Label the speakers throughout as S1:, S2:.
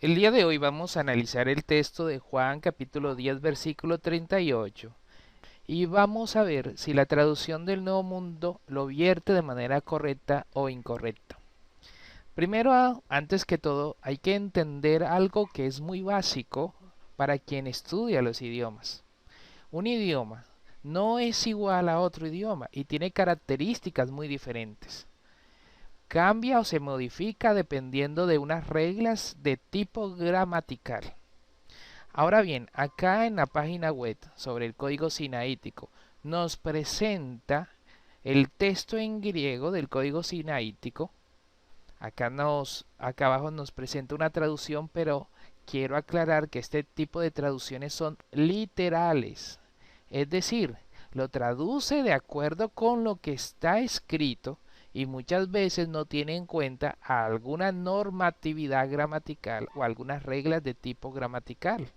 S1: El día de hoy vamos a analizar el texto de Juan capítulo 10 versículo 38 y vamos a ver si la traducción del Nuevo Mundo lo vierte de manera correcta o incorrecta. Primero, antes que todo, hay que entender algo que es muy básico para quien estudia los idiomas. Un idioma no es igual a otro idioma y tiene características muy diferentes. Cambia o se modifica dependiendo de unas reglas de tipo gramatical. Ahora bien, acá en la página web sobre el código sinaítico nos presenta el texto en griego del código sinaítico. Acá abajo nos presenta una traducción, pero quiero aclarar que este tipo de traducciones son literales. Es decir, lo traduce de acuerdo con lo que está escrito y muchas veces no tiene en cuenta alguna normatividad gramatical o algunas reglas de tipo gramatical.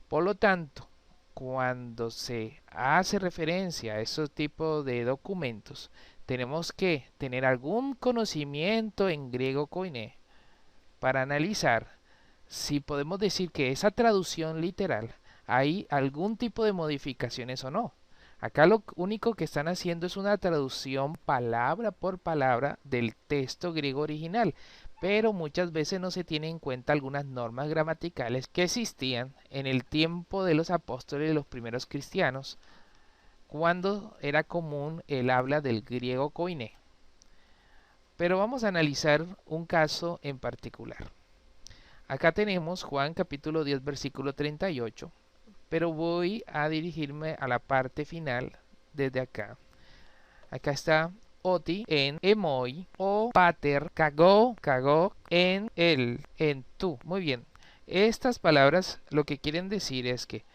S1: Por lo tanto, cuando se hace referencia a esos tipos de documentos, tenemos que tener algún conocimiento en griego koiné para analizar si podemos decir que esa traducción literal hay algún tipo de modificaciones o no. Acá lo único que están haciendo es una traducción palabra por palabra del texto griego original, pero muchas veces no se tienen en cuenta algunas normas gramaticales que existían en el tiempo de los apóstoles y los primeros cristianos, cuando era común el habla del griego koiné. Pero vamos a analizar un caso en particular. Acá tenemos Juan capítulo 10 versículo 38, pero voy a dirigirme a la parte final desde acá. Acá está oti en emoi o pater cagó en él, en tú. Muy bien. Estas palabras lo que quieren decir es que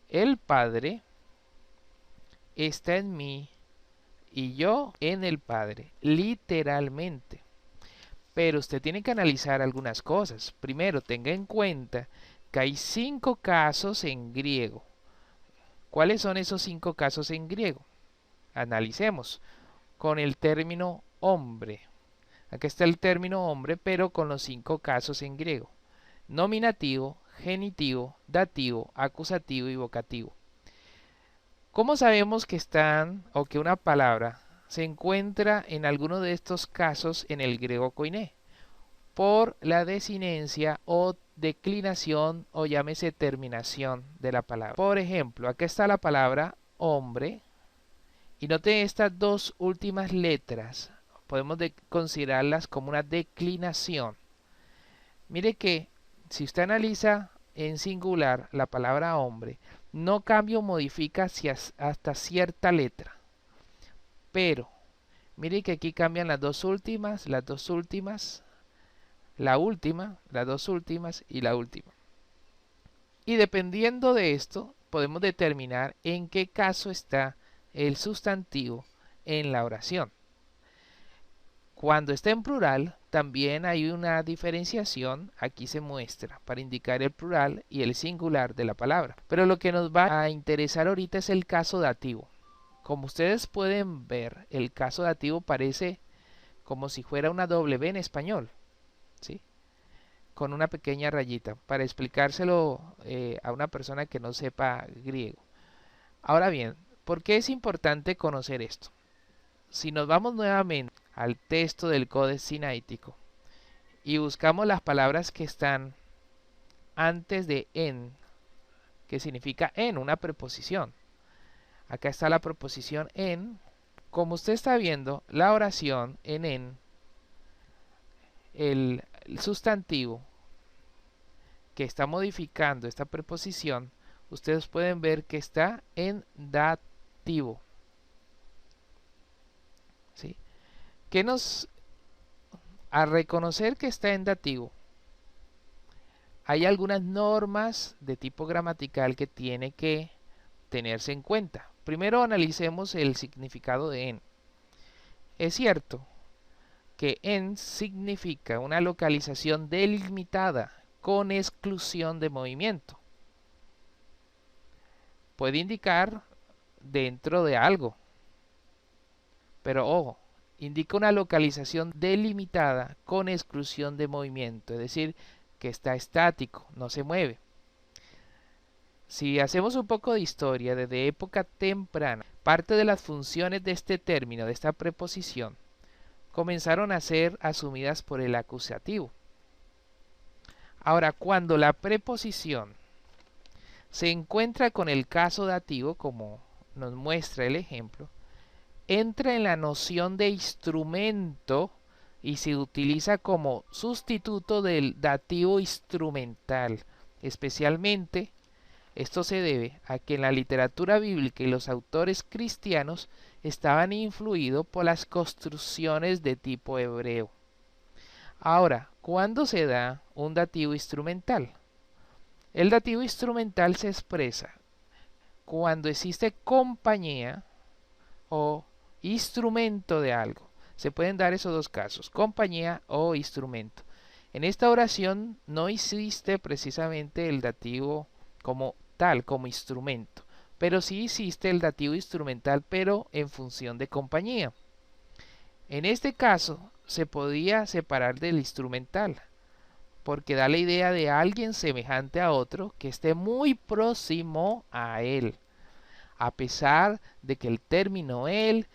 S1: el Padre está en mí y yo en el Padre, literalmente. Pero usted tiene que analizar algunas cosas. Primero, tenga en cuenta que hay 5 casos en griego. ¿Cuáles son esos 5 casos en griego? Analicemos con el término hombre. Aquí está el término hombre, pero con los 5 casos en griego. Nominativo, genitivo, dativo, acusativo y vocativo. ¿Cómo sabemos que están o que una palabra se encuentra en alguno de estos casos en el griego koiné? Por la desinencia o declinación o llámese terminación de la palabra. Por ejemplo, aquí está la palabra hombre y note estas dos últimas letras. Podemos considerarlas como una declinación. Mire que si usted analiza en singular la palabra hombre, no cambia o modifica hasta cierta letra. Pero, mire que aquí cambian las dos últimas, la última, las dos últimas y la última. Y dependiendo de esto, podemos determinar en qué caso está el sustantivo en la oración. Cuando está en plural, también hay una diferenciación, aquí se muestra, para indicar el plural y el singular de la palabra. Pero lo que nos va a interesar ahorita es el caso dativo. Como ustedes pueden ver, el caso dativo parece como si fuera una W en español, ¿sí? Con una pequeña rayita, para explicárselo a una persona que no sepa griego. Ahora bien, ¿por qué es importante conocer esto? Si nos vamos nuevamente al texto del Codex Sinaítico y buscamos las palabras que están antes de en, que significa en, una preposición. Acá está la preposición en. Como usted está viendo, la oración en, el sustantivo que está modificando esta preposición, ustedes pueden ver que está en dativo. ¿Sí? ¿Qué nos a reconocer que está en dativo? Hay algunas normas de tipo gramatical que tiene que tenerse en cuenta. Primero analicemos el significado de en. Es cierto que en significa una localización delimitada con exclusión de movimiento. Puede indicar dentro de algo. Pero ojo, indica una localización delimitada con exclusión de movimiento, es decir, que está estático, no se mueve. Si hacemos un poco de historia desde época temprana, parte de las funciones de este término, de esta preposición, comenzaron a ser asumidas por el acusativo. Ahora, cuando la preposición se encuentra con el caso dativo, como nos muestra el ejemplo, entra en la noción de instrumento y se utiliza como sustituto del dativo instrumental. Especialmente, esto se debe a que en la literatura bíblica y los autores cristianos estaban influidos por las construcciones de tipo hebreo. Ahora, ¿cuándo se da un dativo instrumental? El dativo instrumental se expresa cuando existe compañía o instrumento de algo. Se pueden dar esos dos casos, compañía o instrumento. En esta oración no existe precisamente el dativo como tal, como instrumento, pero sí existe el dativo instrumental, pero en función de compañía. En este caso se podía separar del instrumental, porque da la idea de alguien semejante a otro que esté muy próximo a él, a pesar de que el término él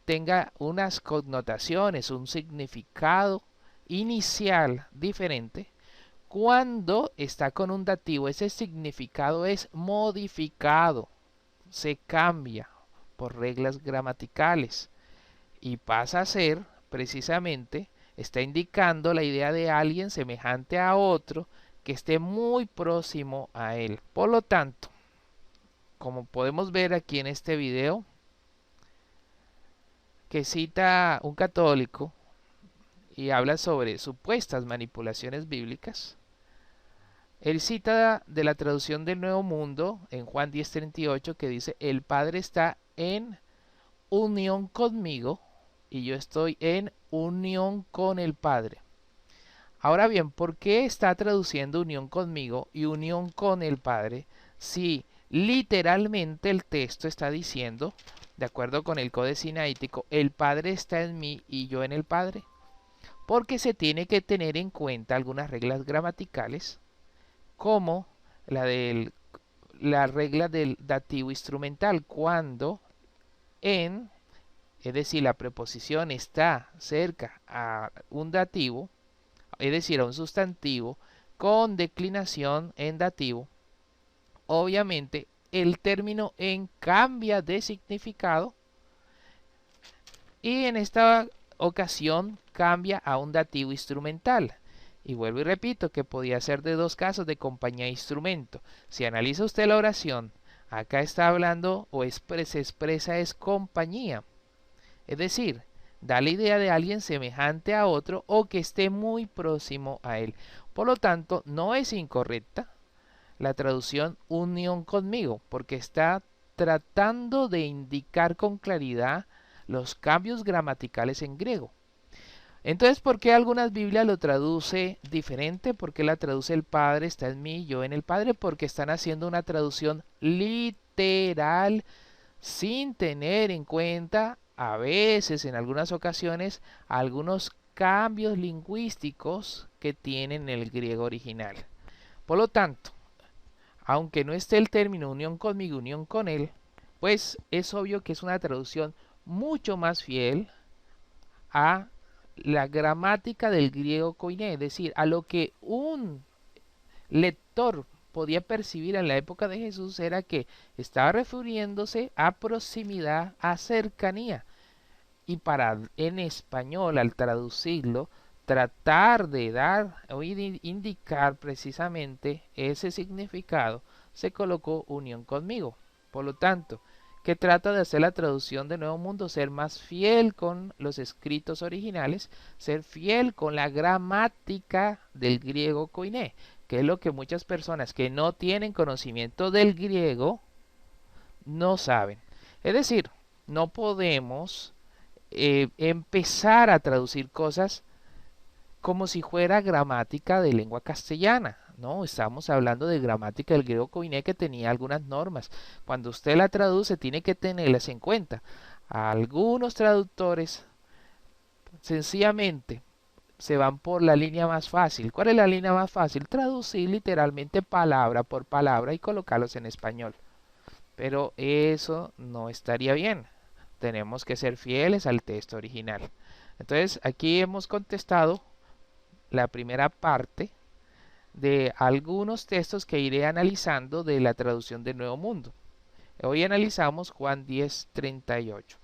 S1: tenga unas connotaciones, un significado inicial diferente. Cuando está con un dativo, ese significado es modificado, se cambia por reglas gramaticales y pasa a ser precisamente, está indicando la idea de alguien semejante a otro que esté muy próximo a él. Por lo tanto, como podemos ver aquí en este video, que cita un católico y habla sobre supuestas manipulaciones bíblicas, él cita de la traducción del Nuevo Mundo en Juan 10:38 que dice: el Padre está en unión conmigo y yo estoy en unión con el Padre. Ahora bien, ¿por qué está traduciendo unión conmigo y unión con el Padre si literalmente el texto está diciendo, de acuerdo con el Códice Sinaítico, el Padre está en mí y yo en el Padre? Porque se tiene que tener en cuenta algunas reglas gramaticales, como la regla del dativo instrumental, cuando en, es decir, la preposición está cerca a un dativo, es decir, a un sustantivo con declinación en dativo, obviamente el término en cambia de significado y en esta ocasión cambia a un dativo instrumental. Y vuelvo y repito que podía ser de dos casos de compañía e instrumento. Si analiza usted la oración, acá está hablando o se expresa es compañía. Es decir, da la idea de alguien semejante a otro o que esté muy próximo a él. Por lo tanto, no es incorrecta la traducción unión conmigo, porque está tratando de indicar con claridad los cambios gramaticales en griego. Entonces, ¿por qué algunas Biblias lo traduce diferente? ¿Por qué la traduce el Padre está en mí, yo en el Padre? Porque están haciendo una traducción literal sin tener en cuenta, a veces, en algunas ocasiones, algunos cambios lingüísticos que tienen el griego original. Por lo tanto, aunque no esté el término unión conmigo, unión con él, pues es obvio que es una traducción mucho más fiel a la gramática del griego koiné, es decir, a lo que un lector podía percibir en la época de Jesús era que estaba refiriéndose a proximidad, a cercanía. Y para en español, al traducirlo, tratar de dar o indicar precisamente ese significado, se colocó unión conmigo. Por lo tanto, que trata de hacer la traducción de Nuevo Mundo, ser más fiel con los escritos originales, ser fiel con la gramática del griego koiné, que es lo que muchas personas que no tienen conocimiento del griego no saben. Es decir, no podemos empezar a traducir cosas como si fuera gramática de lengua castellana. No, estamos hablando de gramática del griego koiné que tenía algunas normas. Cuando usted la traduce tiene que tenerlas en cuenta. Algunos traductores sencillamente se van por la línea más fácil. ¿Cuál es la línea más fácil? Traducir literalmente palabra por palabra y colocarlos en español. Pero eso no estaría bien. Tenemos que ser fieles al texto original. Entonces aquí hemos contestado la primera parte de algunos textos que iré analizando de la traducción del Nuevo Mundo. Hoy analizamos Juan 10:38.